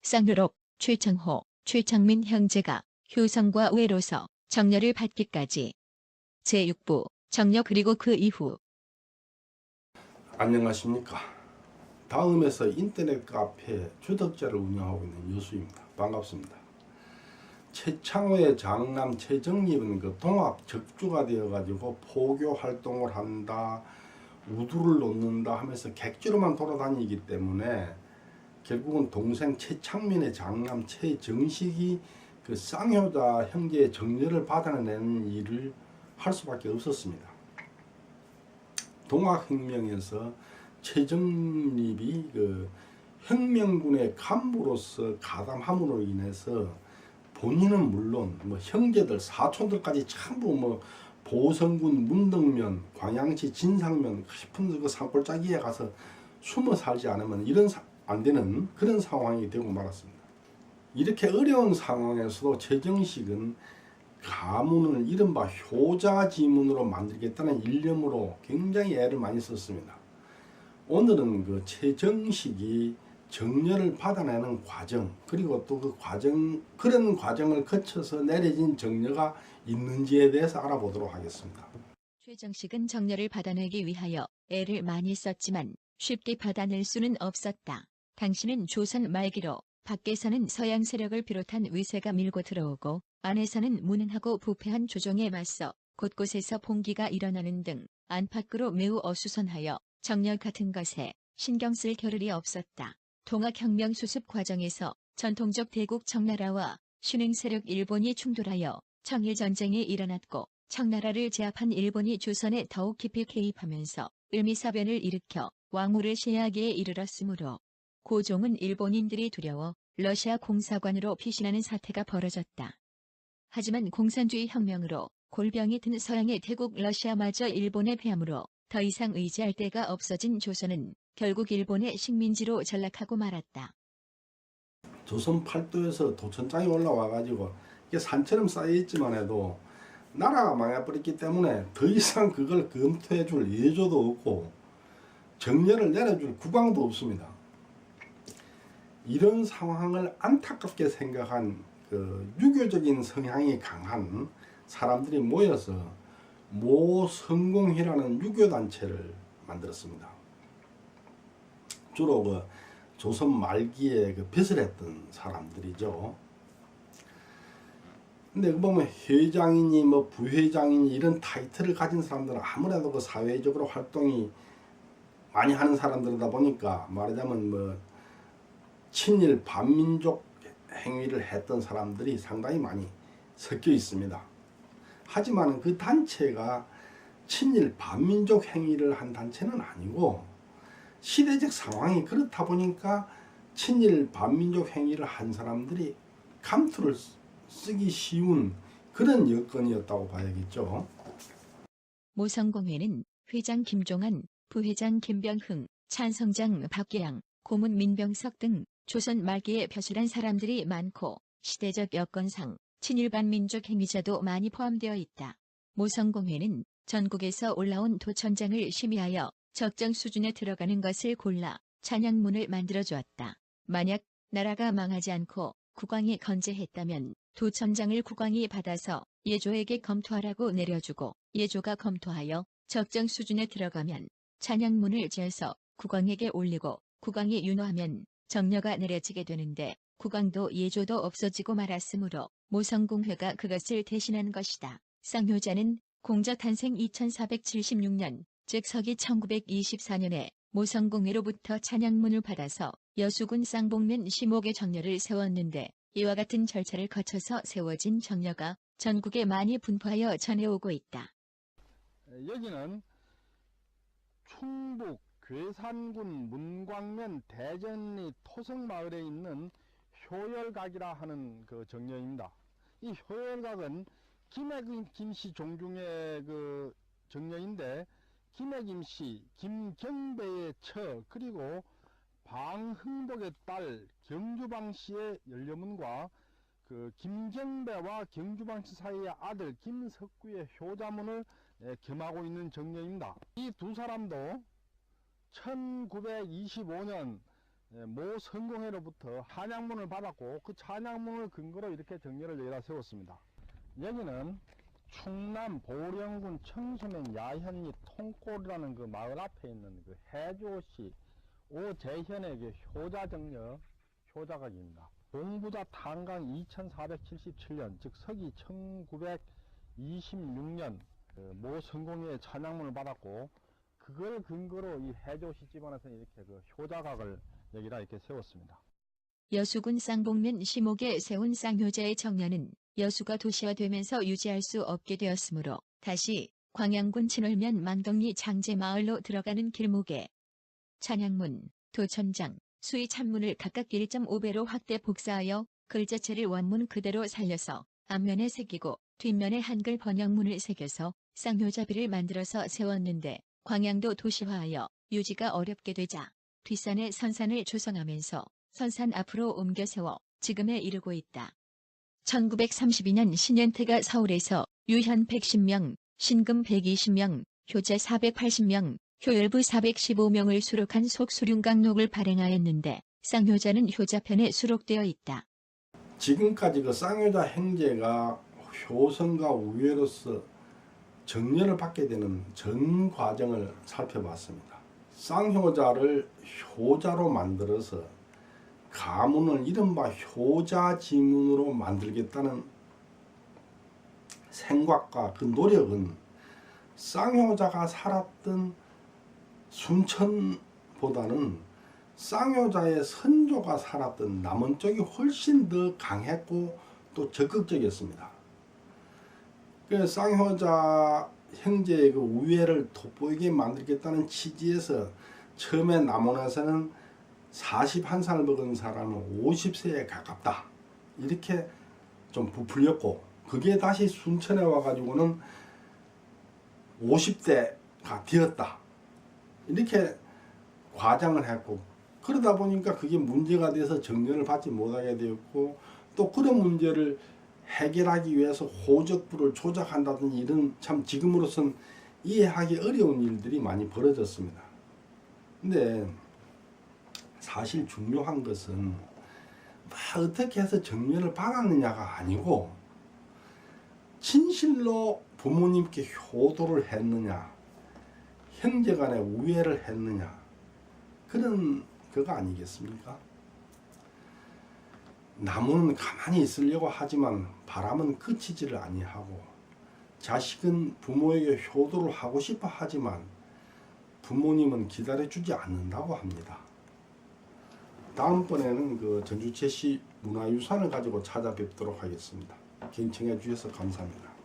쌍유럽, 최창호, 최창민 형제가 효성과 외로서 정려를 받기까지. 제6부 정려 그리고 그 이후. 안녕하십니까. 다음에서 인터넷 카페 주덕자를 운영하고 있는 여수입니다. 반갑습니다. 최창호의 장남 최정립은 그 동학 적주가 되어가지고 포교 활동을 한다, 우두를 놓는다 하면서 객지로만 돌아다니기 때문에 결국은 동생 최창민의 장남 최정식이 그 쌍효자 형제의 정려를 받아내는 일을 할 수밖에 없었습니다. 동학혁명에서 최정립이 그 혁명군의 간부로서 가담함으로 인해서 본인은 물론 뭐 형제들 사촌들까지 전부 뭐 보성군 문덕면, 광양시 진상면 싶은 그 산골짜기에 가서 숨어 살지 않으면 안 되는 그런 상황이 되고 말았습니다. 이렇게 어려운 상황에서도 최정식은 가문을 이른바 효자지문으로 만들겠다는 일념으로 굉장히 애를 많이 썼습니다. 오늘은 그 최정식이 정려를 받아내는 과정, 그리고 또 그 과정, 그런 과정을 거쳐서 내려진 정려가 있는지에 대해서 알아보도록 하겠습니다. 최정식은 정려를 받아내기 위하여 애를 많이 썼지만 쉽게 받아낼 수는 없었다. 당시는 조선 말기로 밖에서는 서양 세력을 비롯한 위세가 밀고 들어오고 안에서는 무능하고 부패한 조정에 맞서 곳곳에서 봉기가 일어나는 등 안팎으로 매우 어수선하여 정려 같은 것에 신경 쓸 겨를이 없었다. 동학혁명 수습 과정에서 전통적 대국 청나라와 신흥 세력 일본이 충돌하여 청일전쟁이 일어났고 청나라를 제압한 일본이 조선에 더욱 깊이 개입하면서 을미사변을 일으켜 왕후를 she하기에 이르렀으므로 고종은 일본인들이 두려워 러시아 공사관으로 피신하는 사태가 벌어졌다. 하지만 공산주의 혁명으로 골병이 든 서양의 태국 러시아마저 일본에 패함으로 더 이상 의지할 데가 없어진 조선은 결국 일본의 식민지로 전락하고 말았다. 조선 팔도에서 도천장이 올라와가지고 이게 산처럼 쌓여있지만 해도 나라가 망해버렸기 때문에 더 이상 그걸 검토해줄 예조도 없고 정려를 내려줄 국왕도 없습니다. 이런 상황을 안타깝게 생각한 그 유교적인 성향이 강한 사람들이 모여서 모성공회라는 유교단체를 만들었습니다. 주로 그 조선 말기에 그 벼슬 했던 사람들이죠. 근데 보면 회장이니 뭐 부회장이니 이런 타이틀을 가진 사람들은 아무래도 그 사회적으로 활동이 많이 하는 사람들이다 보니까 말하자면 뭐 친일 반민족 행위를 했던 사람들이 상당히 많이 섞여 있습니다. 하지만 그 단체가 친일 반민족 행위를 한 단체는 아니고 시대적 상황이 그렇다 보니까 친일 반민족 행위를 한 사람들이 감투를 쓰기 쉬운 그런 여건이었다고 봐야겠죠. 모성공회는 회장 김종한, 부회장 김병흥, 찬성장 박계양, 고문 민병석 등 조선 말기에 벼슬한 사람들이 많고 시대적 여건상 친일 반민족 행위자도 많이 포함되어 있다. 모성공회는 전국에서 올라온 도천장을 심의하여 적정 수준에 들어가는 것을 골라 찬양문을 만들어 주었다. 만약 나라가 망하지 않고 국왕이 건재했다면 도천장을 국왕이 받아서 예조에게 검토하라고 내려주고 예조가 검토하여 적정 수준에 들어가면 찬양문을 지어서 국왕에게 올리고 국왕이 윤호하면 정려가 내려지게 되는데 국왕도 예조도 없어지고 말았으므로 모성공회가 그것을 대신한 것이다. 쌍효자는 공자 탄생 2476년 즉 서기 1924년에 모성공회로부터 찬양문을 받아서 여수군 쌍봉면 시목의 정려를 세웠는데 이와 같은 절차를 거쳐서 세워진 정려가 전국에 많이 분포하여 전해오고 있다. 여기는 충북 괴산군 문광면 대전리 토성마을에 있는 효열각이라 하는 그 정려입니다. 이 효열각은 김해김씨 종중의 그 정려인데 김해김씨 김경배의 처 그리고 방흥복의 딸 경주방씨의 연료문과 그 김경배와 경주방씨 사이의 아들 김석구의 효자문을 겸하고 있는 정려입니다. 이 두 사람도 1925년 모 성공회로부터 찬양문을 받았고 그 찬양문을 근거로 이렇게 정례를 여기다 세웠습니다. 여기는 충남 보령군 청소면 야현리 통골이라는 그 마을 앞에 있는 그 해조시 오재현의 그 효자정려 효자각입니다. 공부자 탄강 2477년 즉 서기 1926년 모 성공회의 찬양문을 받았고 그걸 근거로 이 해조시 집안에서 이렇게 그 효자각을 여기다 이렇게 세웠습니다. 여수군 쌍봉면 시목에 세운 쌍효자의 정년은 여수가 도시화되면서 유지할 수 없게 되었으므로 다시 광양군 진월면 망덕리 장제마을로 들어가는 길목에 찬양문, 도천장, 수의 찬문을 각각 1.5배로 확대 복사하여 글자체를 원문 그대로 살려서 앞면에 새기고 뒷면에 한글 번역문을 새겨서 쌍효자비를 만들어서 세웠는데 광양도 도시화하여 유지가 어렵게 되자 뒷산에 선산을 조성하면서 선산 앞으로 옮겨 세워 지금에 이르고 있다. 1932년 신현태가 서울에서 유현 110명, 신금 120명, 효자 480명, 효열부 415명을 수록한 속수륜강록을 발행하였는데 쌍효자는 효자편에 수록되어 있다. 지금까지 그 쌍효자 행제가 효성과 우회로서 정렬을 받게 되는 전 과정을 살펴봤습니다. 쌍효자를 효자로 만들어서 가문을 이른바 효자지문으로 만들겠다는 생각과 그 노력은 쌍효자가 살았던 순천보다는 쌍효자의 선조가 살았던 남원 쪽이 훨씬 더 강했고 또 적극적이었습니다. 그래서 쌍효자 형제의 그 우애를 돋보이게 만들겠다는 취지에서 처음에 남원에서는 41살을 먹은 사람은 50세에 가깝다 이렇게 좀 부풀렸고 그게 다시 순천에 와가지고는 50대가 되었다 이렇게 과장을 했고 그러다 보니까 그게 문제가 돼서 정년을 받지 못하게 되었고 또 그런 문제를 해결하기 위해서 호적부를 조작한다든지 이런 참 지금으로선 이해하기 어려운 일들이 많이 벌어졌습니다. 근데 사실 중요한 것은 어떻게 해서 정년을 받았느냐가 아니고 진실로 부모님께 효도를 했느냐 형제간에 우애를 했느냐 그런 그거 아니겠습니까? 나무는 가만히 있으려고 하지만 바람은 그치지를 아니하고 자식은 부모에게 효도를 하고 싶어 하지만 부모님은 기다려주지 않는다고 합니다. 다음번에는 그 전주채시 문화유산을 가지고 찾아뵙도록 하겠습니다. 경청해 주셔서 감사합니다.